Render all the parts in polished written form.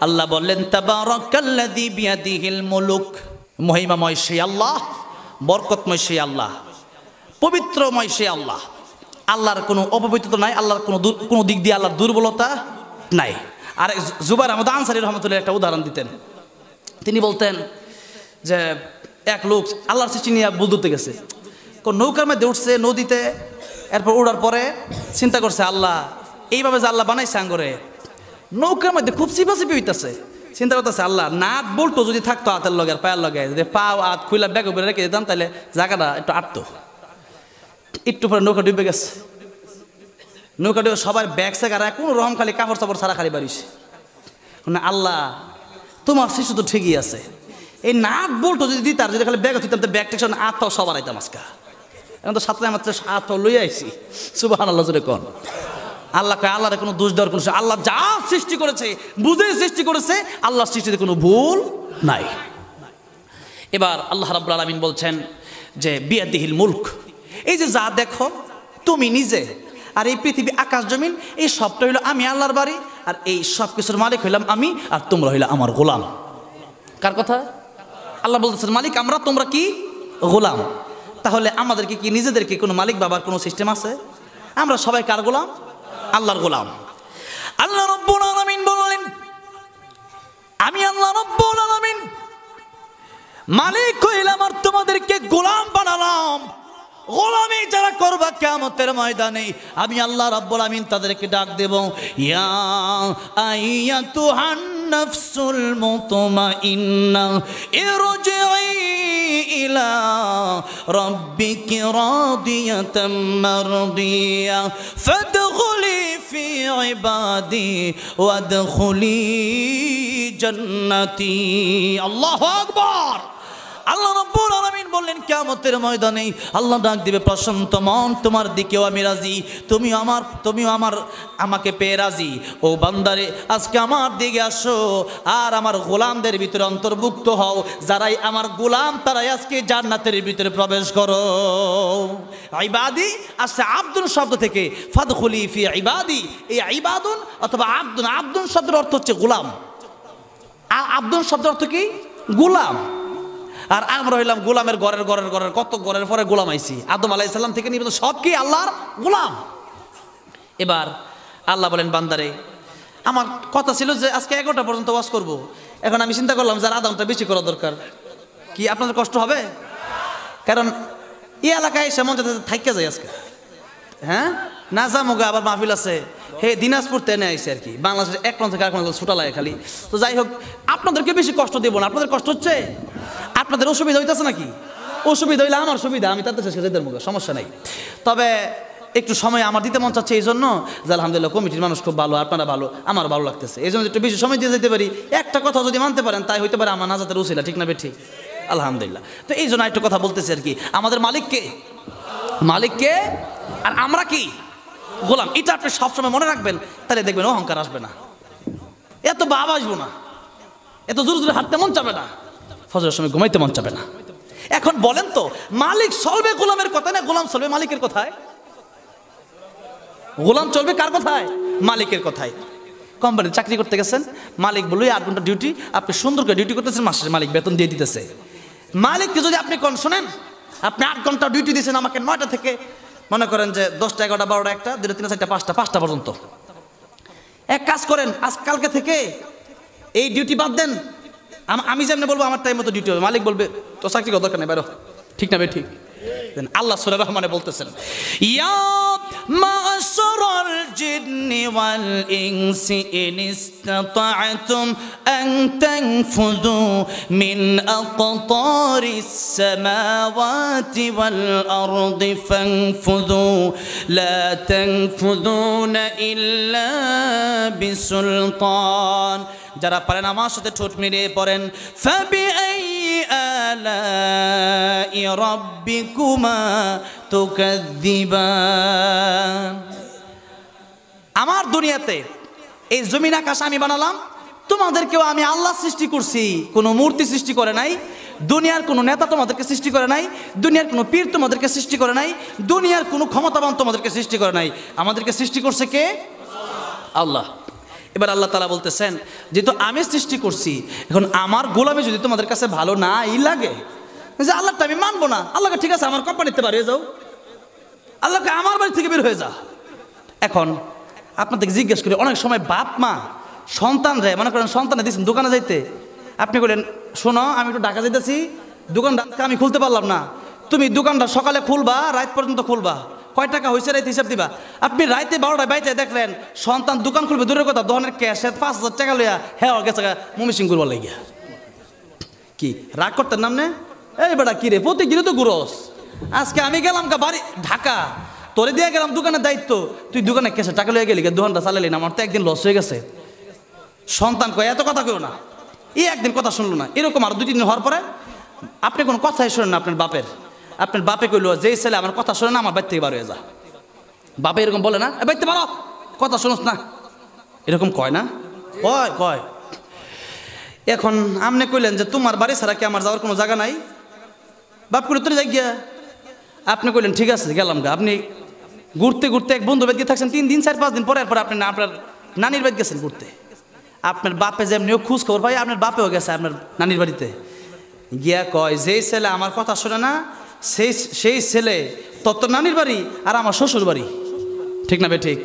আল্লাহ বললেন তাবারাকাল্লাযী বিয়াদিহিল মুলুক, মহিমাময় সেই আল্লাহ, বরকতময় সেই আল্লাহ, পবিত্রময় সেই আল্লাহ। আল্লাহর কোনো অপবিত্রতা নাই, আল্লাহর কোনো দিক দিয়ে আল্লাহর দুর্বলতা নাই। আর জুবাইর আহমদ আনসারী রহমতুল্লাহ একটা উদাহরণ দিতেন। তিনি বলতেন যে এক লোক আল্লাহর সৃষ্টি নিয়ে বুঝতে গেছে, নৌকার মধ্যে উঠছে নদীতে, এরপর উড়ার পরে চিন্তা করছে আল্লাহ এইভাবে যে আল্লাহ বানাইছে আঙ্গরে, নৌকার মধ্যে খুব চিপাচিপি হইতেছে। চিন্তা করতেছে আল্লাহ নাট বল্টু যদি থাকতো হাতের লগে আর পায়ের লগে, যদি পাও হাত খুইলা ব্যাগ উপরে রেখে দিতাম তাহলে জায়গাটা একটু আটতো। একটু পরে নৌকা ডুবে গেছে। নৌকা ডুবে সবার ব্যাগ সেগারা কোনো রকম খালি কাপড় চাপড় ছাড়া খালি বাড়িছে। আল্লাহ তোমার শিশু তো ঠিকই আছে, এই নাট বল্টু যদি দিতার, যদি খালি ব্যাগ দিতাম তো ব্যাগ টেকশন আত্মাও সবার আইতাম আজকা। এখন তো সাথে মাত্র হাত লইয়া আইছি, সুবহানাল্লাহ জোরে কোন। আল্লাহ কয় আল্লাহর কোনো দোষ দেওয়ার কোনো, আল্লাহ যা সৃষ্টি করেছে বুঝে সৃষ্টি করেছে, আল্লাহর সৃষ্টিতে কোনো ভুল নাই। এবার আল্লাহ রাব্বুল আলামিন বলছেন যে বিয়াদিহিল মুলক, এই যে যা দেখো তুমি নিজে আর এই পৃথিবী আকাশ জমিন এই সবটা হইলো আমি আল্লাহর বাড়ি, আর এই সব কিছুর মালিক হইলাম আমি, আর তোমরা হইলা আমার গোলাম। কার কথা? আল্লাহ বলতেছেন মালিক আমরা, তোমরা কি গোলাম। তাহলে আমাদেরকে কি নিজেদেরকে কোনো মালিক বাবার কোনো সিস্টেম আছে? আমরা সবাই কার গোলাম? আল্লাহর গোলাম। আল্লাহ রাব্বুল আলামিন বললেন আমি আল্লাহ রাব্বুল আলামিন মালিক হইলাম আর তোমাদেরকে গোলাম বানালাম। গোলামি যারা করবা কিয়ামতের ময়দানে আমি আল্লাহ রাব্বুল আলামিন তাদেরকে ডাক দেব, ইয়া আইয়াতুহান নাফসুল মুতমাইন্না ইরজিই ইলা রাব্বিকি রাদিয়াতাম মারদিয়া ফাদখুলি ফি ইবাদি ওয়াদখুলি জান্নাতি। আল্লাহু আকবার। আল্লাহ রাব্বুল আলামিন বললেন কিয়ামতের ময়দানে আল্লাহ ডাক দিবে, প্রশান্ত মন তোমার দিকেও আমি রাজি, তুমিও আমাকে পেয়ে রাজি। ও বান্দারে আজকে আমার দিকে আসো আর আমার গোলামদের ভিতরে অন্তর্ভুক্ত হও, যারাই আমার গোলাম তারাই আজকে জান্নাতের ভিতরে প্রবেশ করো। ইবাদি আসছে আব্দুন শব্দ থেকে, ফাদখুলি ফি ইবাদি। এই ইবাদুন অথবা আব্দুন, আব্দুন শব্দের অর্থ হচ্ছে গোলাম। আব্দুন শব্দের অর্থ কি? গোলাম। আর আমরা হইলাম গোলামের ঘরের কত ঘরের পরে গোলাম আইছি। আদম আলাইহিস সালাম থেকে নিয়ে সব কি আল্লাহর গোলাম। এবার আল্লাহ বলেন বান্দারে আমার কথা ছিল যে আজকে 11টা পর্যন্ত ওয়াজ করব, এখন আমি চিন্তা করলাম যে আধা ঘন্টা বেশি করা দরকার। কি আপনাদের কষ্ট হবে? কারণ এই এলাকায় সেমন যাতে থাইকা যায় আজকে, হ্যাঁ না জামুগা আবার মাহফিল আছে, হে দিনাজপুর টেনে আইসে আর কি, বাংলাদেশের এক প্রান্ত থেকে আরেক প্রান্ত ছুটা লাগে খালি। তো যাই হোক আপনাদেরকে বেশি কষ্ট দেবো না। আপনাদের কষ্ট হচ্ছে? আপনাদের অসুবিধা হইতেছে নাকি? অসুবিধা হইলে আমার সুবিধা, আমি তাদের শেষে যেতে মুখে সমস্যা নেই। তবে একটু সময় আমার দিতে মন চাচ্ছে এই জন্য যে আলহামদুলিল্লাহ কমিটির মানুষ খুব ভালো, আপনারা ভালো, আমার ভালো লাগতেছে, এই জন্য একটু বেশি সময় দিয়ে যেতে পারি। একটা কথা যদি মানতে পারেন তাই হইতে পারে আমার নাজাতের উসিলা, ঠিক না বেঠিক? আলহামদুলিল্লাহ। তো এই জন্য একটু কথা বলতেছি আর কি। আমাদের মালিককে, মালিককে আর আমরা কি গোলাম, এটা আপনি সবসময় মনে রাখবেন, তাহলে দেখবেন অহংকার আসবে না, এত ভাব আসবো না, এত জোরে জোরে হাঁটতে মন চাবে না, ফজরের সময় ঘুমাইতে মন চাবে না। এখন বলেন তো মালিক চলবে গোলামের কথায় না গোলাম চলবে মালিকের কথায়? গোলাম চলবে কার কথায়? মালিকের কথায়। কোম্পানিতে চাকরি করতে গেছেন, মালিক বললো 8 ঘন্টা ডিউটি, আপনি সুন্দর করে ডিউটি করতেছেন, মাসের মালিক বেতন দিয়ে দিতেছে। মালিককে যদি আপনি কোন শোনেন আপনি 8 ঘন্টা ডিউটি দিয়েছেন, আমাকে 9টা থেকে মনে করেন যে 10টা 11টা 12টা 1টা 2টা 3টা 4টা 5টা পর্যন্ত এক কাজ করেন, আজকালকে থেকে এই ডিউটি বাদ দেন, আমি যেমনি বলবো আমার টাইম মতো ডিউটি হবে, মালিক বলবে তো চাকরি করার দরকার নেই, বাইরো, ঠিক না ভাই? ঠিক। আল্লাহ সূরা রহমানে বলতেছেন ইয়া মা'শারাল জিন্নি ওয়াল ইনসি ইন ইসতাতা'তুম আন তানফুযু মিন আকতারিস সামাওয়াতি ওয়াল আরদি ফানফুযু লা তানফুযুনা ইল্লা বিসুলতান। যারা পারেন আমার সাথে ঠোঁট মিলিয়ে পড়েন ফাবিআইয়ি আলাই রাব্বিকুমা তুকাযযিবান। আমার দুনিয়াতে এই জমিন আকাশ আমি বানালাম, তোমাদেরকেও আমি আল্লাহ সৃষ্টি করছি, কোনো মূর্তি সৃষ্টি করে নাই, দুনিয়ার কোনো নেতা তোমাদেরকে সৃষ্টি করে নাই, দুনিয়ার কোনো পীর তোমাদেরকে সৃষ্টি করে নাই, দুনিয়ার কোনো ক্ষমতাবান তোমাদেরকে সৃষ্টি করে নাই, আমাদেরকে সৃষ্টি করছে কে? আল্লাহ। এবার আল্লাহ তাআলা বলতেছেন যেহেতু আমি সৃষ্টি করছি, এখন আমার গোলামি যদি তোমাদের কাছে ভালো নাই লাগে, যে আল্লাহটা আমি মানবো না, আল্লাহকে ঠিক আছে আমার কোম্পানিতে বার হয়ে যাও, আল্লাহকে আমার বাড়ি থেকে বের হয়ে যা। এখন আপনাদেরকে জিজ্ঞেস করি, অনেক সময় বাপ মা সন্তান রে মনে করেন সন্তানে দিচ্ছেন দোকানে যাইতে, আপনি বললেন শোনো আমি একটু ঢাকা যাইতেছি, দোকানটা আমি খুলতে পারলাম না, তুমি দোকানটা সকালে খুলবা রাত পর্যন্ত খুলবা, কয় টাকা হয়েছে রাইতে হিসাব দিবা। আপনি রাইতে 12টায় বাইতে দেখলেন সন্তান দোকান খুলবে, দূরের কথা দোকানের ক্যাশে 5,000 টাকা লইয়া হ্যাঁ গেছে মমিসিং করবার লাগিয়া। কি রাগ করতেন নামনে? এই বেটা কি রে প্রতিদিনই তো ঘুরস, আজকে আমি গেলাম বাড়ি ঢাকা, তোরে দিয়ে গেলাম দোকানের দায়িত্ব, তুই দোকানে ক্যাশে টাকা লইয়া গেলি, দোকানটা চালালি না, আমার তো একদিন লস হয়ে গেছে। সন্তান কয় এত কথা কেউ না, এই একদিন কথা শুনলো না, এরকম আর 2-3 দিন হওয়ার পরে আপনি কোনো কথাই শোনেন না আপনার বাপের, আপনার বাপে কইলো যেই ছেলে আমার কথা শোনে না আমার বাড়ি থেকে বার হয়ে যা। বাপে এরকম বলে না, বাড়িতে বারো কথা শোনস না, এরকম কয় না? কয়। এখন আপনি কইলেন যে তোমার বাড়ি ছাড়া কি আমার যাওয়ার কোনো জায়গা নাই? বাপ করে তোর যাই গিয়া, আপনি কইলেন ঠিক আছে গেলাম গা। আপনি ঘুরতে ঘুরতে এক বন্ধু বাড়ি থাকছেন 3 দিন 4-5 দিন পরে আপনি আপনার নানির বাড়ি গেছেন ঘুরতে, আপনার বাপে যেমনিও খোঁজ খবর পাই আপনার বাপেও গেছে আপনার নানির বাড়িতে গিয়া কয় যেই ছেলে আমার কথা শোনে না সেই ছেলে তত নানির বাড়ি আর আমার শ্বশুর বাড়ি, ঠিক না বে ঠিক?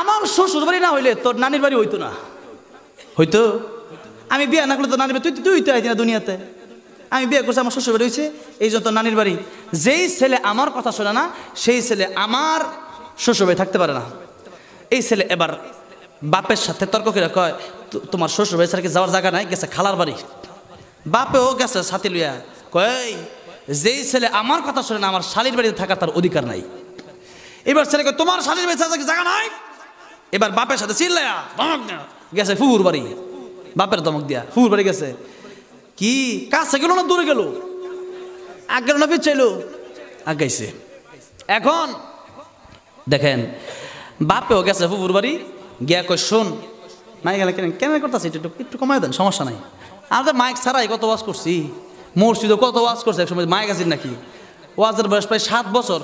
আমার শ্বশুর বাড়ি না হইলে তোর নানির বাড়ি হইতো না, হইতো? আমি বিয়ে না করলে তো নানির বাড়ি তুই হইতে আইতি না দুনিয়াতে, আমি বিয়ে করছি আমার শ্বশুর বাড়ি হয়েছে এই জন্য তোর নানির বাড়ি। যেই ছেলে আমার কথা শোনে না সেই ছেলে আমার শ্বশুর বাড়ি থাকতে পারে না। এই ছেলে এবার বাপের সাথে তর্ক করে কয় তোমার শ্বশুর বাড়ি ছাড়া কি যাওয়ার জায়গা নাই? গেছে খালার বাড়ি। বাপেও গেছে সাথে লইয়া কয় যেই ছেলে আমার কথা শোনে না আমার শালির বাড়িতে থাকার তার অধিকার নাই। এবার ছেলে কয় তোমার শালির বাড়ি ছাড়া কি জায়গা নাই? এবার বাপের সাথে চিল্লায়া গেছে ফুফুর বাড়ি, বাপের ধমক দিয়া ফুফুর বাড়ি গেছে। কি কাছে গেল না দূরে গেল? আগ গেল না পিছাইলো? আগাইছে। এখন দেখেন বাপেও গেছে ফুফুর বাড়ি গিয়া কয় শোন মাইক গেলে কেন করতেছে একটু কমাই দেন, সমস্যা নাই। আমাদের মাইক ছাড়াই কত ওয়াজ করছি, মসজিদও কত ওয়াজ করছে, একসময় মাইক আছেন নাকি? ওয়াজের বয়স প্রায় 7 বছর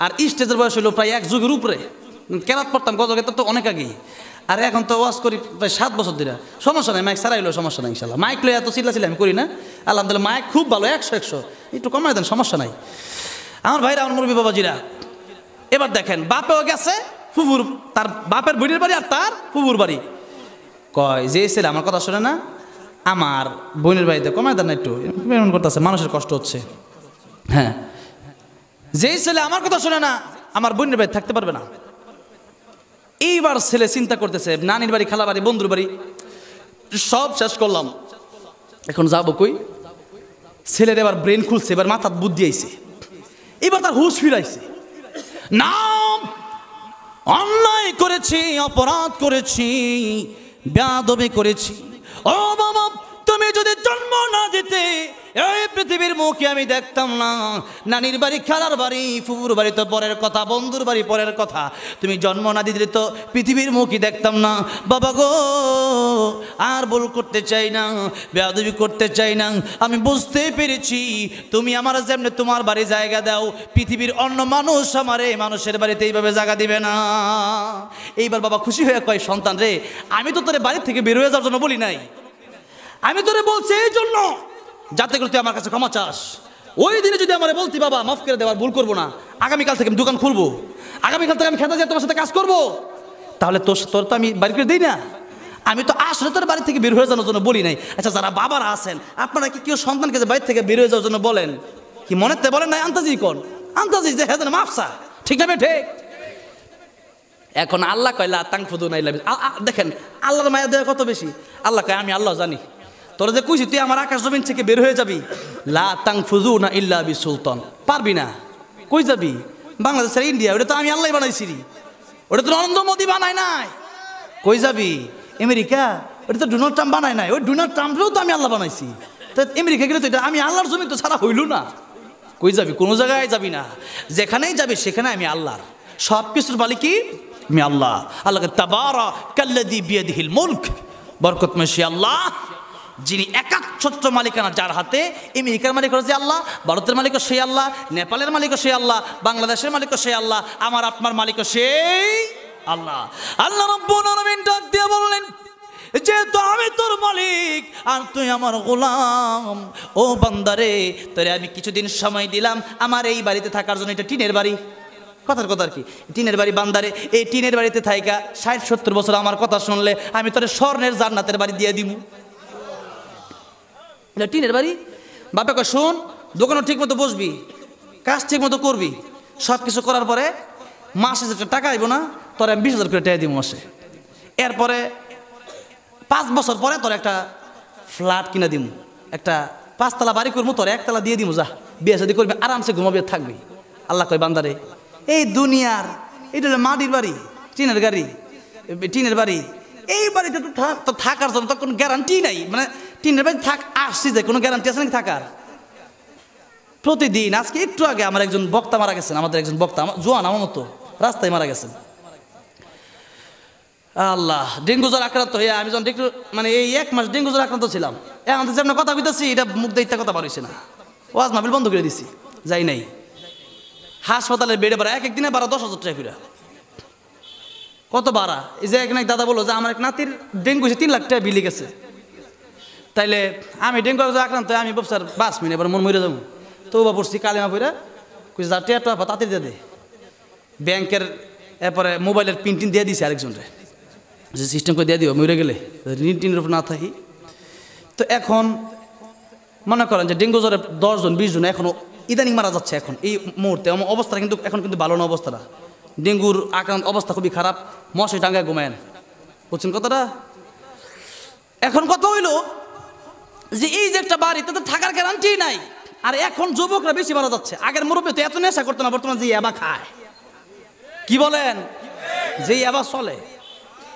আর স্টেজের বয়স হলো প্রায় 1 যুগের উপরে। কেরাত পড়তাম গজকে তো অনেক আগেই, আর এখন তো ওয়াজ করি প্রায় 7 বছর ধরে। সমস্যা নাই, মাইক ছাড়াইলো সমস্যা নাই ইনশাল্লাহ। মাইক লইয়া এত চিল্লা আমি করি না, আলহামদুলিল্লাহ মাইক খুব ভালো 100 একটু কমাই দেন, সমস্যা নাই আমার ভাইরা, আমার মুরব্বী বাবাজিরা। এবার দেখেন বাপেও গেছে ফুফুর, তার বাপের বোনের বাড়ি আর তার ফুফুর বাড়ি। কয় যে ছেলে আমার কথা শোনে না আমার বোনের বাড়িতে কমাই দেন না একটু, এমন করতেছে, মানুষের কষ্ট হচ্ছে। হ্যাঁ, যেই ছেলে আমার কথা শোনে না আমার বোনের বাড়ি থাকতে পারবে না। এইবার ছেলে চিন্তা করতেছে নানির বাড়ি, খালা বাড়ি, বন্ধুর বাড়ি সব শেষ করলাম, এখন যাবো কই? ছেলের এবার ব্রেন খুলছে, এবার মাথার বুদ্ধি আইছে, এবার তার হুঁশ ফিরাইছে। না অন্যায় করেছি, অপরাধ করেছি, বেয়াদবি করেছি। ও বাবা তুমি যদি জন্ম না দিতে এই পৃথিবীর মুখে আমি দেখতাম না। নানির বাড়ি, খালার বাড়ি, ফুফুর বাড়ি তো পরের কথা, বন্ধুর বাড়ি পরের কথা, তুমি জন্ম না দিতে তো পৃথিবীর মুখই দেখতাম না। বাবা গো আর ভুল করতে চাই না, বেয়াদবি করতে চাই না। আমি বুঝতে পেরেছি তুমি আমার যেমনি তোমার বাড়ি জায়গা দাও, পৃথিবীর অন্য মানুষ আমারে মানুষের বাড়িতে এইভাবে জায়গা দিবে না। এইবার বাবা খুশি হয়ে কয় সন্তান রে আমি তো তোর বাড়ি থেকে বের হয়ে যাওয়ার জন্য বলি নাই, আমি তোরে বলছি এই জন্য যাতে করে তুই আমার কাছে ক্ষমা চাস। ওই দিনে যদি আমার বলতি বাবা মাফ করে দেওয়ার ভুল করবো না, আগামীকাল থেকে আমি দোকান খুলবো, আগামীকাল থেকে আমি খেতে যাই তোমার সাথে কাজ করবো, তাহলে তোর তো আমি বাড়ি করে দিই না। আমি তো আসলে তোর বাড়ি থেকে বের হয়ে যাওয়ার জন্য বলি নাই। আচ্ছা যারা বাবারা আছেন আপনারা কি কেউ সন্তানকে যে বাড়ি থেকে বের হয়ে যাওয়ার জন্য বলেন? কি মনেতে বলেন নাই? আন্তাজি কোন আন্তাজি যে হ্যাঁ মাফসা, ঠিক না? ঠিক। এখন আল্লাহ কয় লা তাংফুদু না ইল্লা দেখেন আল্লাহর মায়া দেওয়া কত বেশি। আল্লাহ কয় আমি আল্লাহ জানি তোরা যে কইছি তুই আমার আকাশ জমিন থেকে বের হয়ে যাবি, লা তাংফুদু না ইল্লা বি সুলতান, পারবি না। কই যাবি? বাংলাদেশের ইন্ডিয়া, ওটা তো আমি আল্লাহ বানাইছি, ওটা তো নরেন্দ্র মোদী বানায় নাই। কই যাবি? আমেরিকা, ওটা তো ডোনাল্ড ট্রাম্প বানায় নাই, ওই ডোনাল্ড ট্রাম্পকেও তো আমি আল্লাহ বানাইছি। তো আমেরিকা গেলে তো এটা আমি আল্লাহর জমিন তো ছাড়া হইল না। কই যাবি? কোনো জায়গায় যাবি না, যেখানেই যাবি সেখানে আমি আল্লাহর। সব কিছুর মালিক কি? আমি আল্লাহ। আল্লাহকে তাবারাকাল্লাযী বিয়াদিহিল মুলক, বরকতময় সে আল্লাহ যিনি একাচ্ছত্র মালিকানা যার হাতে। আমেরিকার মালিক হচ্ছে আল্লাহ, ভারতের মালিকও সেই আল্লাহ, নেপালের মালিকও সেই আল্লাহ, বাংলাদেশের মালিকও সেই আল্লাহ, আমার আপনার মালিকও সেই আল্লাহ। আল্লাহ রাব্বুল আলামিন ডাক দিয়ে বললেন, যেহেতু আমি তোর মালিক আর তুই আমার গোলাম, ও বান্দারে তোরে আমি কিছুদিন সময় দিলাম আমার এই বাড়িতে থাকার জন্য। এটা টিনের বাড়ি, কথার কথা আর কি, টিনের বাড়ি। বান্দারে এই টিনের বাড়িতে থাইকা 60-70 বছর আমার কথা শুনলে আমি তোরে স্বর্ণের জান্নাতের বাড়ি দিয়ে দিব। এটা টিনের বাড়ি। বাপে কয়, শোন, দোকানও ঠিক মতো বসবি, কাজ ঠিক মতো করবি, সব কিছু করার পরে মাসে যেটা টাকা আইব না তোর আমি 20,000 করে টাকা দিব মাসে। এরপরে 5 বছর পরে তোর একটা ফ্ল্যাট কিনে দিব, একটা 5 তলা বাড়ি করবো, তোর 1 তলা দিয়ে দিব, যা বিয়ে শাদী করবি, আরামসে ঘুমাবি, থাকবি। আল্লাহ কয়, বান্দারে এই দুনিয়ার এটা হলো মাটির বাড়ি, টিনের গাড়ি, টিনের বাড়ি, এই বাড়িতে তো থাকার জন্য তো কোনো গ্যারান্টি নাই। মানে টিনের বাড়ি থাক আসছি যে কোনো গ্যারান্টি আছে নাকি থাকার? প্রতিদিন, আজকে একটু আগে আমার একজন বক্তা মারা গেছেন, আমাদের একজন বক্তা, জোয়ান আমার মতো, রাস্তায় মারা গেছেন। আল্লাহ, ডেঙ্গু জ্বর আক্রান্ত হয়ে আমি যখন ডেঙ্গু মানে এই 1 মাস ডেঙ্গু জ্বর আক্রান্ত ছিলাম। এখন যে আপনার কথা বলতেছি এটা মুখ দিয়ে কথা বাড়িছে না, ওয়াজ মাহফিল বন্ধ করে দিছি, যাই নাই। হাসপাতালের বেডে ভাড়া এক দিনে ভাড়া 10,000 টাকা করে। কত ভাড়া? এই যে এক দাদা বললো যে আমার এক নাতির ডেঙ্গু হয়েছে, 3 লাখ টাকা বিলি গেছে। তাইলে আমি ডেঙ্গু আক্রান্ত, আমি ব্যবসার 5 মিনিট এবার মন মরে যাবো, তো বা পড়ছি কালেমা পড়া, কিছু যা টেয়া টোয়া তাতে দিয়ে দে, ব্যাংকের এরপরে মোবাইলের পিন টিন দিয়ে দিছে আরেকজনরে, যে সিস্টেম করে দিয়ে দিও মরে গেলে ঋণ টিনের উপর না থাকি। তো এখন মনে করেন যে ডেঙ্গু জ্বরে 10 জন 20 জন এখনও ইদানিং মারা যাচ্ছে। এখন এই মুহূর্তে আমার অবস্থা কিন্তু এখন কিন্তু ভালো না অবস্থাটা, ডেঙ্গুর আক্রান্ত অবস্থা খুবই খারাপ, মশাই টাঙ্গায় ঘুমায়েন, বুঝছেন কথাটা? এখন কথা হইল যে এই যে একটা বাড়ি তাদের থাকার গ্যারান্টি নাই, আর এখন যুবকরা বেশি মারা যাচ্ছে। আগের মুরব্বী তো এত নেশা করতো না, বর্তমানে যে ইয়াবা খায়, কি বলেন, যে ইয়াবা চলে,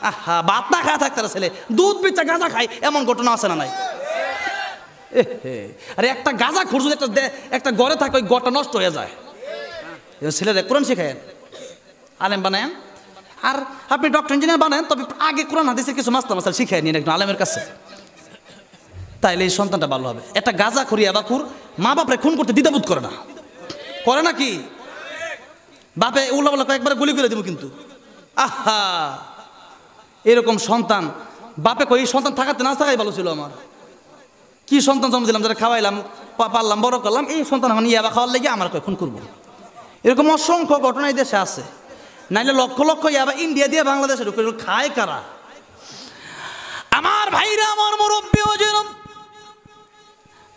আহা ভাত না খায় থাকতে ছেলে, দুধ বেচা গাঁজা খায়, এমন ঘটনা আছে না নাই? আরে একটা গাঁজা খুর যদি একটা ঘরে থাকে ওই ঘরটা নষ্ট হয়ে যায়। ছেলেদের কোরআন শেখায়েন, আলেম বানায়েন, আর আপনি ডক্টর ইঞ্জিনিয়ার বানান, তবে আগে কোরআন হাদিসের কিছু মাস্টার মাসাল শিখাই নিন একজন আলেমের কাছে, তাইলে এই সন্তানটা ভালো হবে। একটা গাঁজা খুরি আবাকুর মা বাপরে খুন করতে দ্বিধাবোধ করে না, করে নাকি? বাপে উল্লাপাল্লা কয়েকবার গুলি করে দেবো কিন্তু, আহা এরকম সন্তান বাপে কই, এই সন্তান থাকাতে না থাকাই ভালো ছিল। আমার কি সন্তান জন্ম দিলাম, যারা খাওয়াইলাম পারলাম বড় করলাম, এই সন্তান এখন ইয়াবা খাওয়ার লেগে আমার খুন করবো। এরকম অসংখ্য ঘটনা এই দেশে আছে, নাইলে লক্ষ লক্ষ ইয়াবা ইন্ডিয়া দিয়ে বাংলাদেশে ঢুকে খায় কারা? আমার ভাইরা, আমার মুরব্বী ওজন,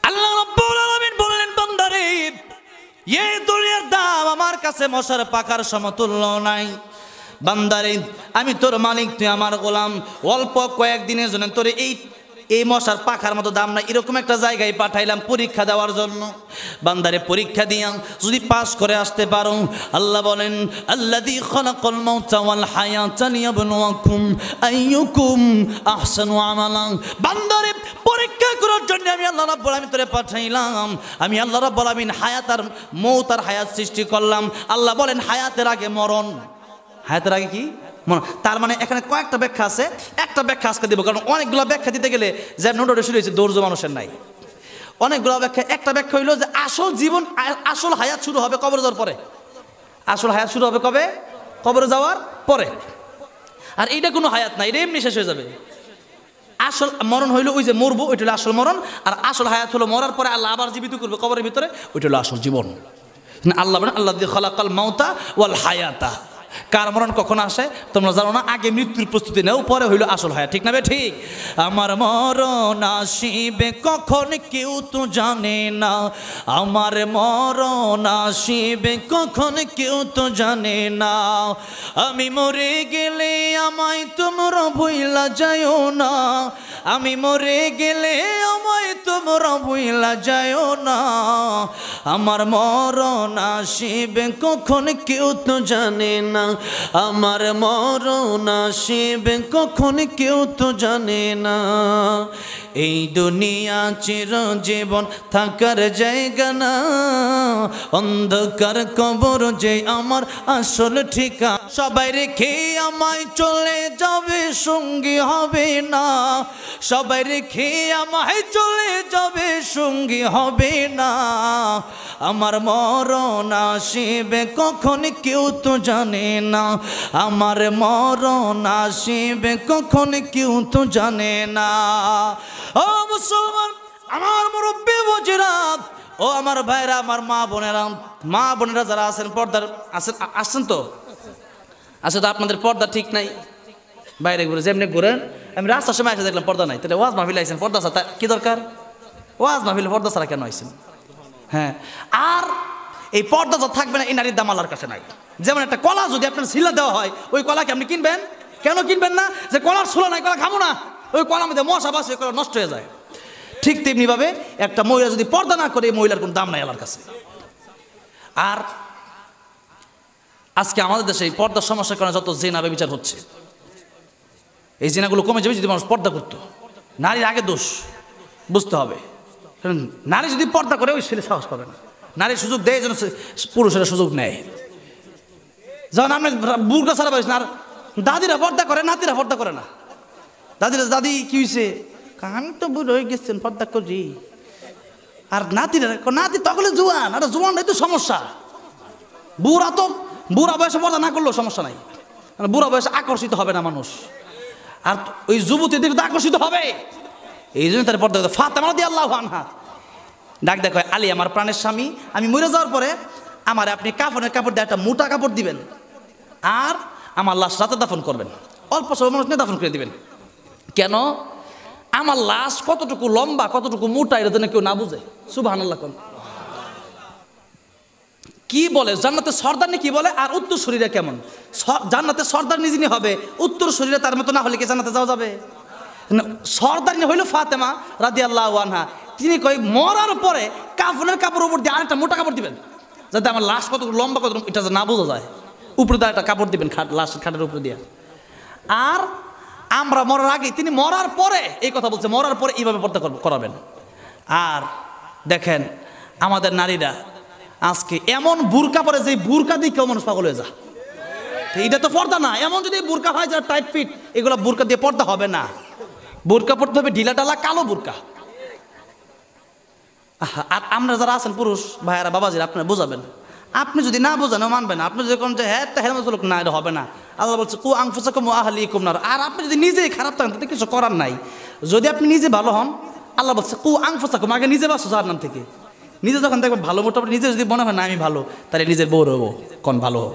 আল্লাহ রাব্বুল আলামিন বললেন, বান্দারে এই দুনিয়ার দাম আমার কাছে মশার পাকার সমতুল্য নাই। বান্দারে আমি তোর মালিক, তুই আমার গোলাম, অল্প কয়েকদিনের জন্য তোর এই মশার পাখার মতো দাম নাই, এরকম একটা জায়গায় পাঠাইলাম পরীক্ষা দেওয়ার জন্য। বান্দারে পরীক্ষা দিয়া যদি পাস করে আসতে পারো, আল্লাহ বলেন, আল্লাযী খালাকাল মাউতা ওয়াল হায়াতা লিয়াবলুয়াকুম আইয়ুকুম আহসানু আমালা। বান্দারে পরীক্ষা করার জন্য আমি আল্লাহ রাব্বুল আলামিন তোরে পাঠাইলাম। আমি আল্লাহ রাব্বুল আলামিন হায়াত আর মৌত আর হায়াত সৃষ্টি করলাম। আল্লাহ বলেন হায়াতের আগে মরণ, হায়াতের আগে কি? তার মানে এখানে কয়েকটা ব্যাখ্যা আছে, একটা ব্যাখ্যা আজকে দেবো, কারণ অনেকগুলো ব্যাখ্যা দিতে গেলে যে নোটে শুরু হয়েছে ধৈর্য মানুষের নাই। অনেকগুলো ব্যাখ্যা, একটা ব্যাখ্যা হইলো যে আসল জীবন, আসল হায়াত শুরু হবে কবরে যাওয়ার পরে। আসল হায়াত শুরু হবে কবে? কবরে যাওয়ার পরে। আর এইটা কোনো হায়াত নাই, এটা এমনি শেষ হয়ে যাবে। আসল মরণ হইলো ওই যে মরবো, ওইটা হলো আসল মরণ। আর আসল হায়াত হলো মরার পরে আল্লাহ আবার জীবিত করবে কবরের ভিতরে, ওইটা হলো আসল জীবন। আল্লাহ বলেন, আল্লাযী খালাকাল মাউতা ওয়াল হায়াতা। কার মরণ কখন আসে তোমরা জানো না, আগে মৃত্যুর প্রস্তুতি নেও, পরে হইলো আসল হায়াত, ঠিক না বে ঠিক? আমার মরণ আসিবে কখন কেউ তো জানে না, আমার মরণ আসিবে কখন কেউ তো জানে না, আমি মরে গেলে আমায় তোমরা ভুইলা যাইও না, আমি মরে গেলে আমায় তোমরা ভুইলা যাইও না, আমার মরণ আসিবে কখন কেউ তো জানে না, আমার মরণ আসিবে কখন কেউ তো জানে না। এই দুনিয়া চিরজীবন থাকার জায়গা না, অন্ধকার কবর যে আমার আসল ঠিকানা, সবাই রেখে আমায় চলে যাবে সঙ্গী হবে না, সবাই রেখে আমায় চলে যাবে সঙ্গী হবে না, আমার মরণ আসিবে কখন কেউ তো জানে না, আমার মরণ আসিবে কখন কেউ তো জানে না। ও মুসলমান, আমার মুরব্বী বাজিরা, ও আমার ভাইরা, আমার মা বোনেরা যারা আছেন, পর্দার আসছেন তো? আচ্ছা, তো আপনাদের পর্দা ঠিক নাই, বাইরে ঘুরে যেমনি ঘুরেন। আমি রাস্তার সময় এসে দেখলাম পর্দা নাই, তাহলে ওয়াজ মাহফিলে আইছেন পর্দা ছাড়া কি দরকার? ওয়াজ মাহফিলে পর্দা ছাড়া কেন আইছেন? হ্যাঁ, আর এই পর্দা তো থাকবে না, এই নারীর দাম আল্লাহর কাছে নাই। যেমন একটা কলা যদি আপনার ছিলা দেওয়া হয়, ওই কলাকে আপনি কিনবেন? কেন কিনবেন না? যে কলার ছোলা নাই, কলা খাবো না, ওই কলার মধ্যে মশা বাসে, কলা নষ্ট হয়ে যায়। ঠিক তেমনিভাবে একটা মহিলা যদি পর্দা না করে, এই মহিলার কোনো দাম নাই আল্লাহর কাছে। আর আজকে আমাদের দেশে এই পর্দার সমস্যার কারণে যত জিনা ব্যভিচার হচ্ছে, এই জিনাগুলো কমে যাবে যদি মানুষ পর্দা করতো। নারীর আগে দোষ বুঝতে হবে। নারী যদি পর্দা করে, ওই ছেলে সাহস পাবে না। নারীর সুযোগ দেয় যেন পুরুষেরা সুযোগ নেয়। যখন আপনি বুড়কা ছাড়া পাইছেন, আর দাদিরা পর্দা করে, নাতিরা পর্দা করে না। দাদি কি হয়েছে? আমি তো বুড়ো হয়ে গেছেন, পর্দা করি। আর নাতিরা, নাতি তখন জোয়ান, আর জোয়ান তো সমস্যা। বুড়া বয়সে পর্দা না করলেও সমস্যা নাই, বুড়া বয়সে আকর্ষিত হবে না মানুষ, আর ওই যুবতীদের তো আকর্ষিত হবে। এই জন্য তার পর্দা। ফাতেমা রাদিয়াল্লাহু আনহা ডাক দেখো, আলী আমার প্রাণের স্বামী, আমি মরে যাওয়ার পরে আমার আপনি কাফনের কাপড় দিয়ে একটা মোটা কাপড় দিবেন, আর আমার লাশ রাতে দাফন করবেন, অল্প সময় মানুষ নিয়ে দাফন করে দিবেন। কেন? আমার লাশ কতটুকু লম্বা, কতটুকু মোটা, এটা যেন কেউ না বুঝে। সুবহানাল্লাহ। কি বলে জান্নাতের সর্দারনি কি বলে, আর উত্তর শরীরে কেমন? জান্নাতের সর্দারনি যিনি হবে, উত্তর শরীরে তার মতো না হলে কি জান্নাতে যাওয়া যাবে? সর্দারনি হইল ফাতেমা রাদিয়াল্লাহু আনহা। তিনি কই মরার পরে কাফনের কাপড়ের উপর দিয়ে আরেকটা মোটা কাপড় দিবেন, যাতে আমার লাশ কত লম্বা, কত এটা না বোঝা যায়। উপরে দিয়ে একটা কাপড় দিবেন, লাশের খাটের উপরে দিয়ে। আর আমরা মরার আগে, তিনি মরার পরে এই কথা বলছে, মরার পরে এইভাবে পর্দা করাবেন। আর দেখেন আমাদের নারীরা আজকে এমন বুরকা পরে, যে বুরকা দিয়ে কেউ মানুষ পাগল হয়ে যায়। এটা তো পর্দা না। এমন যদি বুরকা হয় যারা টাইট ফিট, এগুলো বুরকা দিয়ে পর্দা হবে না। বুরকা পড়তে হবে ঢিলা ডালা কালো বুরকা। আর আমরা যারা আছেন পুরুষ ভাইয়ারা, বাবাজিরা, আপনারা বোঝাবেন। আপনি যদি না বোঝানো মানবেন, আপনি যদি কোন যে হ্যাঁ লোক না, এটা হবে না। আল্লাহ বলছে কু আনফুসাকুম ওয়া আহলিকুম নার। আর আপনি যদি নিজেই খারাপ থাকেন তাতে কিছু করার নাই। যদি আপনি নিজে ভালো হন, আল্লাহ বলছে কু আনফুসাকুম, আগে নিজে বাঁচো জাহান্নাম থেকে। নিজে যখন দেখবেন ভালো, মোটামুটি নিজে যদি মনে হয় না আমি ভালো, তাহলে নিজের বউ হবো, কোন ভালো হো,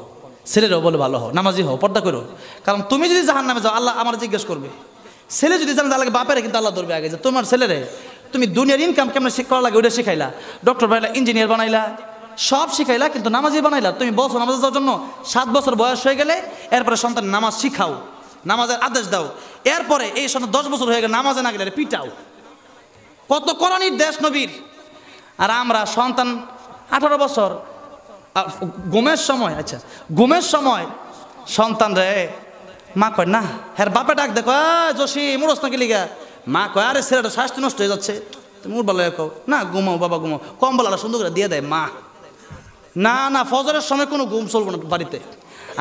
ছেলেরও বলে ভালো হো, নামাজি হো, পর্দা করো। কারণ তুমি যদি জাহান্নামে যাও, আল্লাহ আমার জিজ্ঞেস করবে। ছেলে যদি জানেন, তাহলে বাপেরা কিন্তু আল্লাহ ধরবে আগে, যে তোমার ছেলেরে তুমি দুনিয়ার ইনকাম কেমন করা লাগে ওইটা শিখাইলা, ডক্টর বানাইলা, ইঞ্জিনিয়ার বানাইলা, সব শিখাইলা, কিন্তু নামাজি বানাইলা। তুমি বলছো নামাজে যাওয়ার জন্য, 7 বছর বয়স হয়ে গেলে এরপরে সন্তান নামাজ শিখাও, নামাজের আদেশ দাও। এরপরে এই সন্তান 10 বছর হয়ে গেলে নামাজে না গেলে পিটাও। কত কড়া নির্দেশ নবীর। আর আমরা সন্তান 18 বছর ঘুমের সময়, আচ্ছা ঘুমের সময় সন্তান রে মা কয় না, হ্যাঁ বাপে ডাক দেখো, জসি মুরস নাকি লিগা। মা কয় আরে ছেলেটা স্বাস্থ্য নষ্ট হয়ে যাচ্ছে, তুমি উঠবালা কও না, ঘুমাও বাবা ঘুমাও, কম্বলাটা সুন্দর করে দিয়ে দেয় মা। না ফজরের সময় কোনো ঘুম চলবো না বাড়িতে।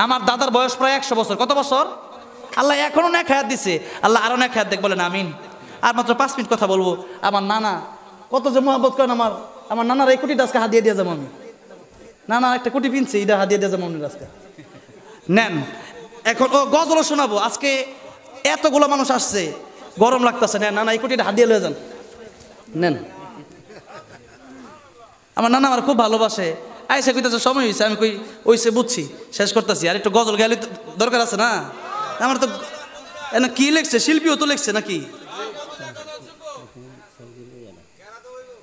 আমার দাদার বয়স প্রায় 100 বছর। কত বছর? আল্লাহ এখনো এক হায়াত দিছে, আল্লাহ আরো এক হায়াত দেখ, বলেন আমিন। আর মাত্র 5 মিনিট কথা বলবো। আমার নানা কত যে মহব্বত করেন, আমার নানার এই কোটিটা আজকে হাদিয়ে দিয়ে যাবো আমি। নানা একটা কোটি পিনছি, এটা হাদিয়ে দিয়ে যাবো আমি আজকে। নেন এখন ও গজলও শোনাবো। আজকে এতগুলো মানুষ আসছে, গরম লাগতেছে, নেন নানা এই কোটিটা হাদিয়ে লয়ে যান, নেন। আমার নানা আমার খুব ভালোবাসে। আইসা কইতেছে সময় হয়েছে, আমি কই ওইসে বুঝছি, শেষ করতেছি। আর একটু গজল গেলে দরকার আছে না? আমার তো কি লিখছে, শিল্পীও তো লিখছে নাকি?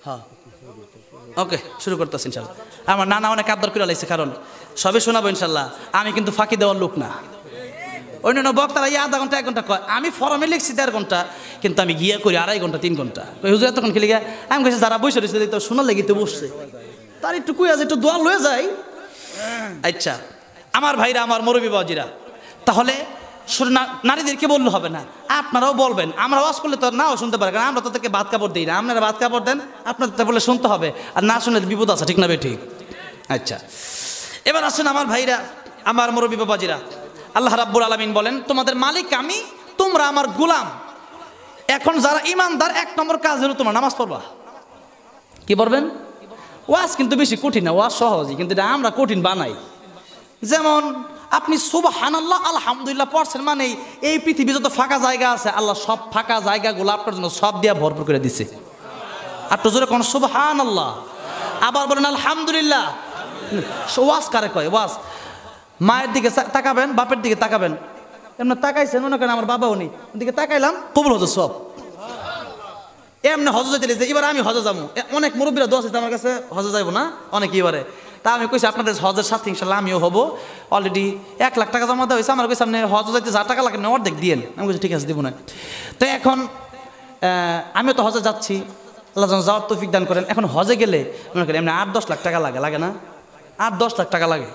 হ্যাঁ ওকে, শুরু করতেছি ইনশাল্লাহ। আমার নানা অনেক আবদার করে লাগছে, কারণ সবে শোনাবো ইনশাল্লাহ। আমি কিন্তু ফাঁকি দেওয়ার লোক না। অন্যান্য বক্তারা আধা ঘন্টা 1 ঘন্টা কয়, আমি ফরমে লিখছি 1.5 ঘন্টা, কিন্তু আমি গিয়ে করি 2.5 ঘন্টা 3 ঘন্টা। হুজুর এতক্ষণ খেলে গিয়ে আমি কাছে যারা বসে রয়েছে তো শোনার লেগে তো বসছে, তার একটু কুই আছে, একটু দোয়া লয়ে যায়। আচ্ছা আমার ভাইরা, আমার মুরব্বি বাবাজিরা, তাহলে শুধু নারীদেরকে বললে হবে না, আপনারাও বলবেন। আমরা ওয়াজ করলে তো নাও শুনতে পারে, কারণ আমরা তো তাদেরকে ভাত কাপড় দিই না। আপনারা ভাত কাপড় দেন, আপনাদের বলে শুনতে হবে, আর না শুনলে বিপদ আছে, ঠিক না বে ঠিক? আচ্ছা এবার আসেন আমার ভাইরা, আমার মুরব্বি বাবাজিরা, আল্লাহ রাব্বুল আলামিন বলেন তোমাদের মালিক আমি, তোমরা আমার গোলাম। এখন যারা ইমানদার 1 নম্বর কাজ হলো তোমার নামাজ পড়বা। কি পড়বেন? ওয়াজ কিন্তু বেশি কঠিন না, ওয়াজ সহজই, কিন্তু এটা আমরা কঠিন বানাই। যেমন আপনি সুবহানাল্লাহ আলহামদুলিল্লাহ পড়ছেন, মানে এই পৃথিবী যত ফাঁকা জায়গা আছে আল্লাহ সব ফাঁকা জায়গাগুলো আপনার জন্য সব দিয়া ভরপুর করে দিছে। আর তো জোরে কোন সুবহানাল্লাহ, আবার বলেন আলহামদুলিল্লাহ। ওয়াজ কারে কয়? ওয়াজ মায়ের দিকে তাকাবেন, বাপের দিকে তাকাবেন, এমনি তাকাইছেন, মনে করেন আমার বাবা উনি দিকে তাকাইলাম, কবুল হজর সব। এমনি হজ যাইতে যে এবার আমি হজে যাবো, অনেক মুরব্বীরা দোয়া আছে আমার কাছে, হজে যাইবো না অনেকে এবারে, তা আমি কইছি আপনাদের হজের সাথে ইনশাল্লাহ আমিও হবো। অলরেডি 1 লাখ টাকা জমা দেওয়া হয়েছে। আমার কইছে আপনি হজ যাইতে যা টাকা লাগে অর্ধেক দিয়েন। আমি কইছি ঠিক আছে দিব না। তো এখন আমিও তো হজে যাচ্ছি, আল্লাহ যেন যাওয়ার তৌফিক দান করেন। এখন হজে গেলে মনে করেন এমনি 8-10 লাখ টাকা লাগে, লাগে না? 8-10 লাখ টাকা লাগে,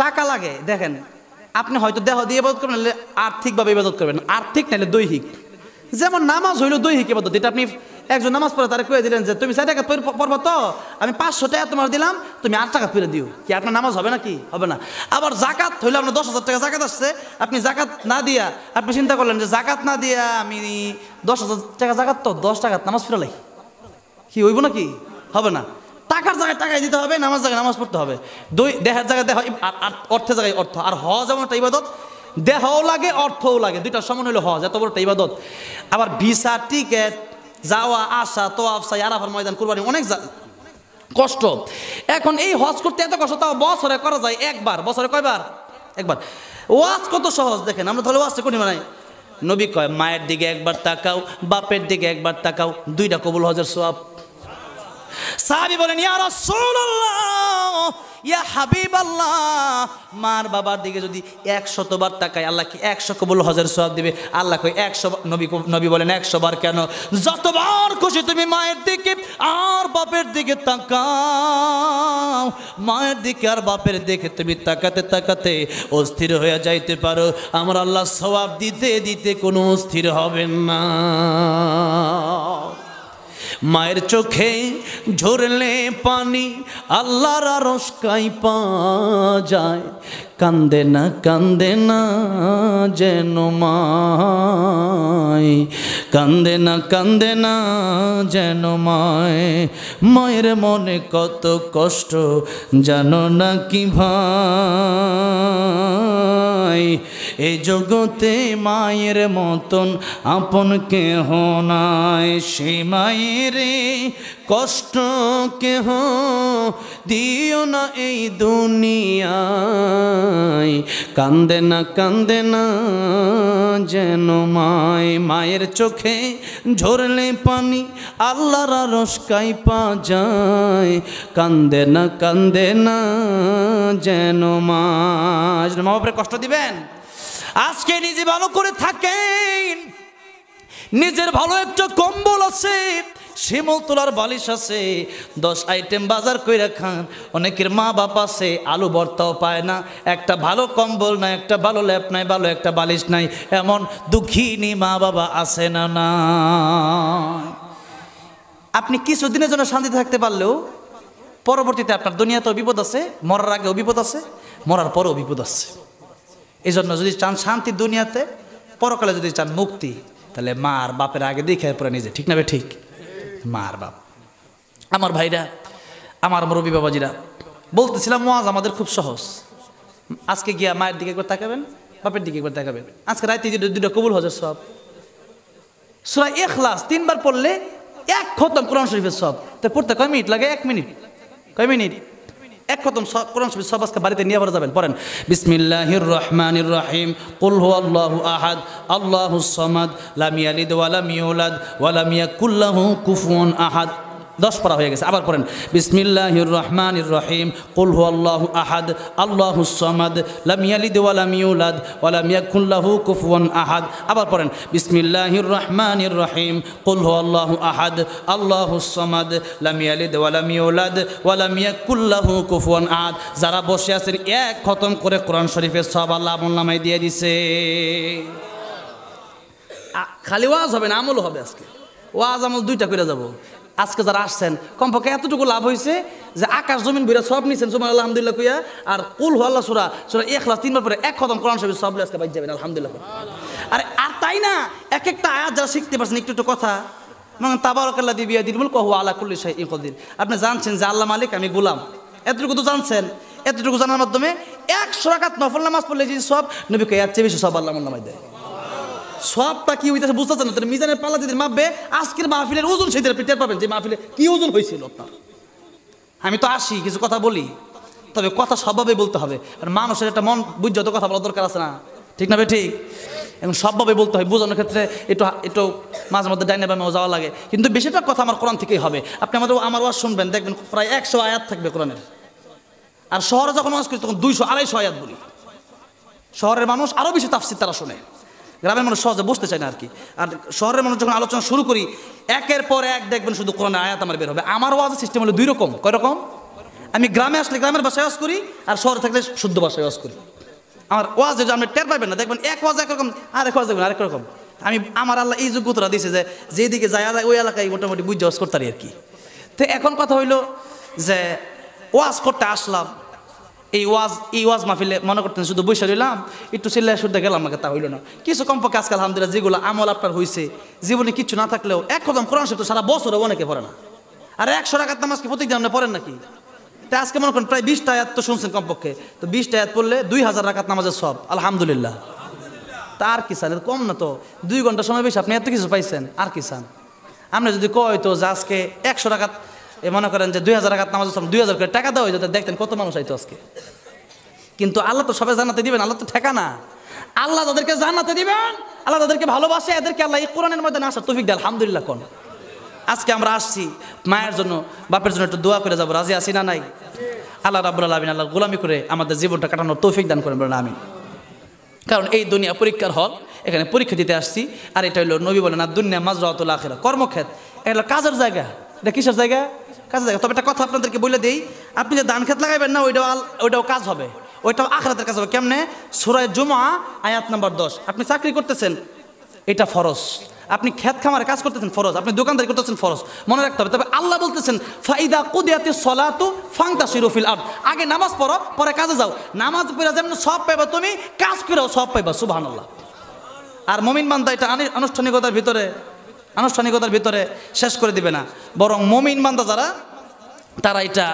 টাকা লাগে। দেখেন আপনি হয়তো দেহ দিয়ে ইবাদত করবেন, নাহলে আর্থিকভাবে ইবাদত করবেন, আর্থিক নাহলে দৈহিক। যেমন নামাজ হইলো দৈহিক ইবাদত, এটা আপনি একজন নামাজ পড়ে তারা কয়ে দিলেন যে তুমি 4 টাকা পড়বো, তো আমি 500 টাকা তোমার দিলাম, তুমি 8 টাকা ফিরে দিও, কি আপনার নামাজ হবে না? কি হবে না? আবার জাকাত হইলে আপনার 10,000 টাকা জাকাত আসছে, আপনি জাকাত না দিয়া আপনি চিন্তা করলেন যে জাকাত না দিয়া আমি 10,000 টাকা জাকাত, তো 10 টাকা নামাজ ফিরালাই, কি হইব না? কি হবে না? টাকার জায়গায় টাকায় দিতে হবে, নামাজ জায়গায় নামাজ পড়তে হবে, দেহের জায়গায় দেহ, আর অর্থের জায়গায় অর্থ। আর হজ এমন একটা ইবাদত, দেহও লাগে অর্থও লাগে, দুইটা সমান হইলো হজ, এত বড় একটা ইবাদত। আবার ভিসা, টিকেট, যাওয়া আসা, তোয়াফ, সাই, আরাফার ময়দান, কুরবানি, অনেক কষ্ট। এখন এই হজ করতে এত কষ্ট, তাও বছরে করা যায় একবার। বছরে কয়বার? একবার। ওয়াজ কত সহজ দেখেন, আমরা তাহলে ওয়াজটা করি মানে নবী কয় মায়ের দিকে একবার তাকাও, বাপের দিকে একবার তাকাও, 2টা কবুল হজের সওয়াব। সাহাবী বলেন ইয়া রাসূলুল্লাহ, ইয়া হাবিবাল্লাহ, মার বাবার দিকে যদি 100 বার তাকায় আল্লাহ কি 100 কবুল হজের সওয়াব দিবে? আল্লাহ কয় 100। নবী বলেন 100 বার কেন? যতবার খুশি তুমি মায়ের দিকে আর বাপের দিকে তাকাও, মায়ের দিকে আর বাপের দিকে তুমি তাকাতে তাকাতে অস্থির হয়ে যাইতে পারো, আমার আল্লাহ সওয়াব দিতে দিতে কোনো অস্থির হবেন না। মায়ের চোখে ঝরলে পানি আল্লাহর আরশ কাঁইপা যায়, কান্দে না যেন মায়, কান্দে না যেন মায়। মায়ের মনে কত কষ্ট জানো না কি ভাই, এই জগতে মায়ের মতন আপন কেহ নাই, সে মায়ের কষ্ট কেহ দিও না এই দুনিয়ায়, কান্দে না যেন মায়। মায়ের চোখে ঝরলে পানি আল্লাহর আরশ কাঁইপা যায়, কান্দে না যেন মা। মা বাপরে কষ্ট দিবেন? আজকে নিজে ভালো করে থাকেন, নিজের ভালো একটা কম্বল আছে, শিমল তোলার বালিশ আছে, 10 আইটেম বাজার কইরা খান। অনেকের মা বাপ আছে আলু ভর্তাও পায় না, একটা ভালো কম্বল নাই, একটা ভালো ল্যাপ নাই, ভালো একটা বালিশ নাই, এমন দুঃখিনী মা বাবা আছে না? না, আপনি কিছুদিনের জন্য শান্তিতে থাকতে পারলেও পরবর্তীতে আপনার দুনিয়াতেও বিপদ আছে, মরার আগেও বিপদ আছে, মরার পরেও বিপদ আছে। এই জন্য যদি চান শান্তি দুনিয়াতে, পরকালে যদি চান মুক্তি, তাহলে মা আর বাপের আগে দেখে পরে নিজে, ঠিক না? ঠিক, মা আর বাপ। আমার ভাইরা, আমার মুরব্বী বাবাজিরা, বলতেছিলাম ওয়াজ আমাদের খুব সহজ। আজকে গিয়া মায়ের দিকে একবার তাকাবেন, বাপের দিকে একবার তাকাবেন, আজকে রাতে 2টা কবুল হজের সওয়াব। সূরা ইখলাস 3 বার পড়লে 1 খতম কোরআন শরীফের সওয়াব। তো পড়তে কয় মিনিট লাগে? 1 মিনিট। কয় মিনিট? 1 খতম কোরআন শরীফ সওয়াব আজকে বাড়িতে নিয়ে আবার যাবেন। পড়েন বিসমিল্লাহির রহমানির রহিম, কুল হুয়াল্লাহু আহাদ আল্লাহুস সামাদ লাম ইয়ালিদ ওয়া লাম ইউলাদ ওয়া লাম ইয়াকুল লাহু কুফুয়ান আহাদ। 10 পড়া হয়ে গেছে। আবার পড়েন বিসমিল্লাহির রহমানির রহিম, কুল হুয়াল্লাহু আহাদ আল্লাহুস সামাদ লাম ইয়ালিদ ওয়া লাম ইউলাদ ওয়া লাম ইয়াকুল লাহু কুফুয়ান আহাদ। আবার পড়েন বিসমিল্লাহির রহমানির রহিম, কুল হুয়াল্লাহু আহাদ আল্লাহুস সামাদ লাম ইয়ালিদ ওয়া লাম ইউলাদ ওয়া লাম ইয়াকুল লাহু কুফুয়ান আহাদ। যারা বসে আছেন 1 খতম করে কোরআন শরীফের সওয়াব আল্লাহ আমলনামায় দিয়ে দিছে। খালি ওয়াজ হবে না, আমলও হবে। আজকে ওয়াজ আমল 2টা করে যাব। আজকে যারা আসছেন কমপক্ষে এতটুকু লাভ হয়েছে যে আকাশ জমিন ঘুরে সব নিছেন সুবহানাল্লাহ আলহামদুলিল্লাহ কইয়া, আর কুল হুয়াল্লাহ সূরা ইখলাস 3 বার পরে 1 খতম কোরআন শরীফ সব আজকে বাইর যাবেন আলহামদুলিল্লাহ। আর তাই না, এক একটা আয়াত যারা শিখতে পারছেন একটু একটু কথা, মানে তাবারাকাল্লাযী বিয়াদিহিল মুলক ওয়া হুয়া আলা কুল্লি শাইইন কাদির। আপনি জানছেন যে আল্লাহ মালিক, আমি গোলাম, এতটুকু তো জানছেন। এতটুকু জানার মাধ্যমে 100 রাকাত নফল নামাজ পড়লে যে সব, নবীকে এর চেয়ে বেশি সব আল্লাহ আমার নামায় দেয়। সবটা কি হইতেছে বুঝতেছেন না? মিজানের পাল্লা যেদিন মাপবে, আজকের মাহফিলের ওজন সেদিন আপনি টের পাবেন যে মাহফিলে কি ওজন হয়েছিল আপনার। আমি তো আসি কিছু কথা বলি, তবে কথা সবভাবে বলতে হবে, আর মানুষের একটা মন বুঝতে তো কথা বলার দরকার আছে না, ঠিক না ভাই? ঠিক। এবং সবভাবে বলতে হয়, বোঝানোর ক্ষেত্রে একটু একটু মাঝে মধ্যে ডাইনে বামেও যাওয়া লাগে, কিন্তু বেশিরভাগ কথা আমার কোরআন থেকেই হবে। আপনি আমার ওয়াজ শুনবেন, দেখবেন প্রায় 100 আয়াত থাকবে কোরআনের। আর শহরে যখন ওয়াজ করি তখন 200-250 আয়াত বলি। শহরের মানুষ আরও বেশি তাফসীর তারা শোনে, গ্রামের মানুষ সহজে বুঝতে চায় না আর কি। আর শহরের মানুষ যখন আলোচনা শুরু করি, একের পর এক দেখবেন শুধু কোরআনের আয়াত আমার বের হবে। আমার ওয়াজের সিস্টেম হলো 2 রকম। কয় রকম? আমি গ্রামে আসলে গ্রামের ভাষায় ওয়াজ করি, আর শহরে থাকলে শুদ্ধ ভাষায় ওয়াজ করি। আমার ওয়াজ যে আপনি টের পাবেন না, দেখবেন এক ওয়াজ একরকম, আরেক ওয়াজ দেখবেন আরেক রকম। আমার আল্লাহ এই যোগ্যতা দিয়েছে যে যেদিকে যায় ওই এলাকায় মোটামুটি বুঝে ওয়াজ করতে পারি আর কি। তো এখন কথা হইলো যে ওয়াজ করতে আসলাম, এই ওয়াজ মাহফিলে মনে করতেন শুধু বসে রইলাম, একটু চিল্লায় শুদ্ধ গেলাম, আমাকে তা হইলো না। কিছু কমপক্ষে আজকাল আলহামদুলিল্লাহ যেগুলো আমল আপনার হয়েছে, জীবনে কিছু না থাকলেও এক কদম কোরআন শরীফ তো সারা বছরে অনেকে পড়ে না। আর 100 রাকাত নামাজ কি প্রত্যেকদিন আপনি পড়েন নাকি? তা আজকে মনে করেন প্রায় 20টা আয়াত তো শুনছেন কমপক্ষে, তো 20টা আয়াত পড়লে 2000 রাকাত নামাজের সব, আলহামদুলিল্লাহ। তার কি চান? কম না তো, 2 ঘন্টা সময় বেশি, আপনি এত কিছু পাইছেন, আর কি চান? আমরা যদি কই তো যে আজকে 100 রাকাত, মনে করেন যে 2000 রাকাত নামাজের সব 2000 করে টাকা দেওয়া হয়ে যেত, দেখতেন কত মানুষ আইতো আজকে। কিন্তু আল্লাহ তো সবাই জান্নাতে দিবেন, আল্লাহ তো ঠেকা না। আল্লাহ তাদেরকে জান্নাতে দিবেন, আল্লাহ তাদেরকে ভালোবাসে, এদেরকে আল্লাহ এই কোরআনের মধ্যে আসার তৌফিক দেয়, আলহামদুলিল্লাহ। কোন আজকে আমরা আসছি মায়ের জন্য, বাপের জন্য একটু দোয়া করে যাবো, রাজি আছি না নাই? আল্লাহ রাব্বুল আলামিন আল্লাহর গোলামি করে আমাদের জীবনটা কাটানোর তৌফিক দান করেন, বলেন আমিন। কারণ এই দুনিয়া পরীক্ষার হল, এখানে পরীক্ষা দিতে আসছি। আর এটা হলো নবী বলেন, আর দুনিয়া মাজরাতুল আখিরাহ, কর্মক্ষেত, এটা কাজের জায়গা। এটা কিসের জায়গা? কাজের জায়গা। তবে একটা কথা আপনাদেরকে বলে দেই, আপনি যে ধান ক্ষেত লাগাইবেন না, ওইটাও কাজ হবে, ওইটাও আখিরাতের কাজ হবে। কেমনে? সূরা জুমআ আয়াত নাম্বার 10। আপনি চাকরি করতেছেন, এটা ফরজ। আপনি ক্ষেত খামারে কাজ করতেছেন, ফরজ। আপনি দোকানদারি করতেছেন, ফরজ। মনে রাখতে হবে। তবে আল্লাহ বলতেছেন, ফাইদা কুদিয়াতিস সালাতু ফান্তাশিরু ফিল আরদ, আগে নামাজ পড়ো, পরে কাজে যাও। নামাজ পড়ে যেমন সব পাইবা তুমি, কাজ করেও সব পাইবা, সুবহানাল্লাহ। আর মুমিন বান্দা এটা আনুষ্ঠানিকতার ভিতরে শেষ করে দিবে না, বরং মুমিন বান্দা যারা, তারা এটা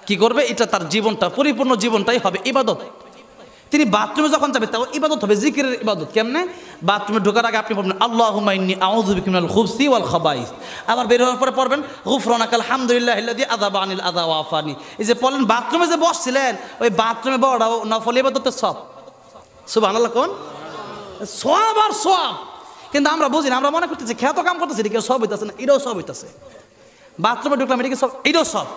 কি করবে? এটা তার জীবনটা, পরিপূর্ণ জীবনটাই হবে ইবাদত। তিনি বাথরুমে যখন যাবে তাও ইবাদত হবে, জিকিরের ইবাদত। কেমনে? বাথরুমে ঢোকার আগে আপনি পড়বেন আল্লাহুম্মা ইন্নী আউযু বিকা মিনাল খুবসি ওয়াল খাবাইস। আবার বের হওয়ার পরে পড়বেন গুফরানাকাল হামদুলিল্লাহিল্লাযী আযাবা আনিল আযা ওয়া আফানি। এই যে পড়লেন বাথরুমে যে বসছিলেন, ওই বাথরুমে বড়াও নফল ইবাদতের সব, সুবহানাল্লাহ। কোন সওয়াব আর সওয়াব। কিন্তু আমরা বুঝি না, আমরা মনে করতেছি খেত কাম করতেছি, এটা সব হইতাছে না, এটাও সব হইতাছে। বাথরুমে ঢুকলাম, এটা কি সব? এটাও সব।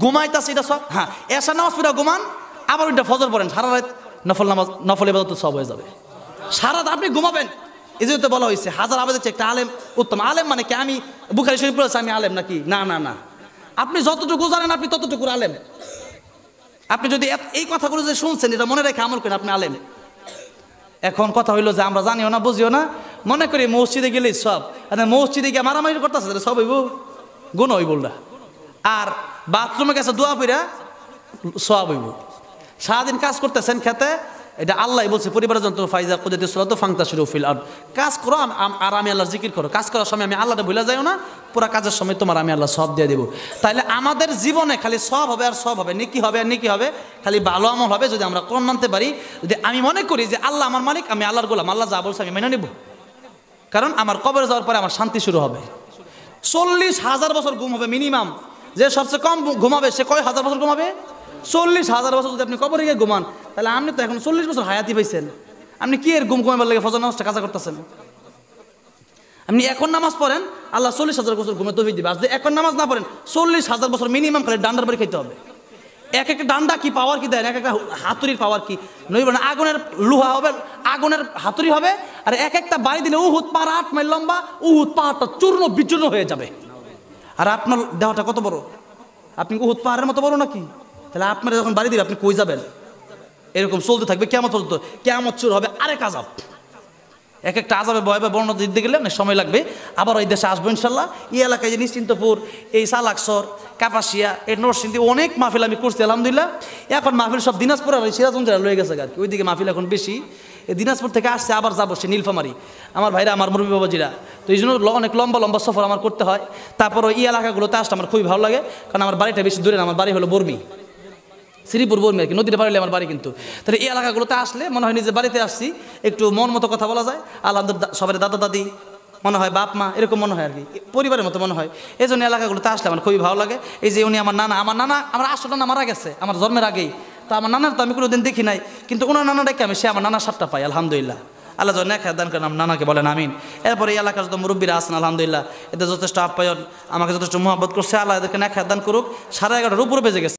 ঘুমাইতাছে, এটা সব। হ্যাঁ, এশার নামাজ পড়া ঘুমান, আবার ওইটা ফজর পড়েন, সারা রাত নফল ইবাদত সব হয়ে যাবে। সারা রাত আপনি ঘুমাবেন। এই জন্য তো বলা হয়েছে, হাজার আবেদের চেয়ে একটা আলেম উত্তম। আলেম মানে কি? আমি বুখারী শরীফ পড়েছি, আমি আলেম নাকি? না না না, আপনি যতটুকু জানেন আপনি ততটুকু আলেম। আপনি যদি এই কথাগুলো যে শুনছেন, এটা মনে রেখে আমল করেন, আপনি আলেম। এখন কথা হইলো যে আমরা জানিও না, বুঝিও না, মনে করি মসজিদে গেলেই সব। মসজিদে গিয়ে মারামারি করতেছে, সব হইব, গুণ হইব না। আর বাথরুমে গেছে দোয়া পইরা, সব হইব। সারাদিন কাজ করতেছেন খেতে, এটা আল্লাহ বলছে পরিবারের জন্য, ফাইজা কুদিয়াতিস সালাতু ফান্তাশিরু ফিল আরদ, কাজ করো আর আমি আল্লাহর জিকির করো। কাজ করার সময় আমি আল্লাহকে ভুলে যাইও না, পুরা কাজের সময় তোমার আমি আল্লাহ সব দিয়ে দেবো। তাইলে আমাদের জীবনে খালি সব হবে আর সব হবে, নেকি হবে আর নেকি হবে, খালি ভালো আমল হবে যদি আমরা কোরআন মানতে পারি। যদি আমি মনে করি যে আল্লাহ আমার মালিক, আমি আল্লাহর গোলাম, আল্লাহ যা বলছে আমি মেনে নেব, কারণ আমার কবরে যাওয়ার পরে আমার শান্তি শুরু হবে। 40,000 বছর ঘুম হবে মিনিমাম। যে সবচেয়ে কম ঘুমাবে সে কয় হাজার বছর ঘুমাবে? 40,000 বছর। যদি আপনি কবরে গিয়ে ঘুমান, তাহলে আপনি তো এখন 40 বছর হায়াতি পাইছেন। আপনি কি এর ঘুমাবার লাগে ফজর নামাজটা কাজা করতেছেন? আপনি এখন নামাজ পড়েন, আল্লাহ 40,000 বছর ঘুমে তৌফিক দিবে। আর যদি এখন নামাজ না পড়েন, 40,000 বছর মিনিমাম খালি ডান্ডার বাড়ি খাইতে হবে। এক একটা ডান্ডা কি পাওয়ার কি দেয়, এক একটা হাতুড়ির পাওয়ার কি। নই বলেন আগুনের লোহা হবে, আগুনের হাতুড়ি হবে, আর এক একটা বাড়ি দিলে উহুদ পাহাড় 8 মাইল লম্বা, উহুদ পাহাড়টা চূর্ণ বিচূর্ণ হয়ে যাবে। আর আপনার দেহটা কত বড়? আপনি উহুদ পাহাড়ের মতো বড় নাকি? তাহলে আপনারা যখন বাড়ি দিবে, আপনি কই যাবেন? এরকম চলতে থাকবে কিয়ামত পর্যন্ত। কিয়ামত শুরু হবে আরেক আযাব। এক একটা আযাবে ভয় বর্ণনা দিতে গেলে অনেক সময় লাগবে। আবার ওই দেশে আসবো ইনশাল্লাহ। এই এলাকায় যে নিশ্চিন্তপুর, এই সালাকসর, কাপাসিয়া, এই নরসিংদী অনেক মাহফিল আমি করছি আলহামদুলিল্লাহ। এখন মাহফিল সব দিনাজপুর আর সিরাজগঞ্জ লয়ে গেছে আর কি, ওইদিকে মাহফিল এখন বেশি। এই দিনাজপুর থেকে আসছে আবার যাবো সে নীলফামারি, আমার ভাইরা আমার মুরব্বী বাবাজিরা। তো এই জন্য অনেক লম্বা লম্বা সফর আমার করতে হয়। তারপর এই এলাকাগুলোতে আসলে আমার খুবই ভালো লাগে, কারণ আমার বাড়িটা বেশি দূরে না, আমার বাড়ি হলো বর্মি, শ্রীপুর বর্মি আর কি, নদীতে পারলে আমার বাড়ি। কিন্তু তাহলে এই এলাকাগুলোতে আসলে মনে হয় নিজের বাড়িতে আসছি, একটু মন মতো কথা বলা যায়, আল্লাহদের সবাই দাদা দাদি মনে হয়, বাপ মা এরকম মনে হয় আর কি, পরিবারের মতো মনে হয়। এই জন্য এলাকাগুলোতে আসলে আমার খুবই ভালো লাগে। এই যে উনি আমার নানা, আমার আসল নানা মারা গেছে আমার জন্মের আগেই, তো আমার নানার তো আমি কোনোদিন দেখি নাই, কিন্তু ওনার নানাটাকে আমি, সে আমার নানার সাতটা পাই আলহামদুলিল্লাহ। আল্লাহ যখন এক দান করেন নানাকে বলেন আমিন। এরপরে এই এলাকার যত মুরব্বীরা আছেন আলহামদুলিল্লাহ, এদের যথেষ্ট আপ্যায়ন, আমাকে যথেষ্ট মহব্বত করছে, আল্লাহ এদেরকে এক দান করুক। 11:30 উপরে বেজে গেছে।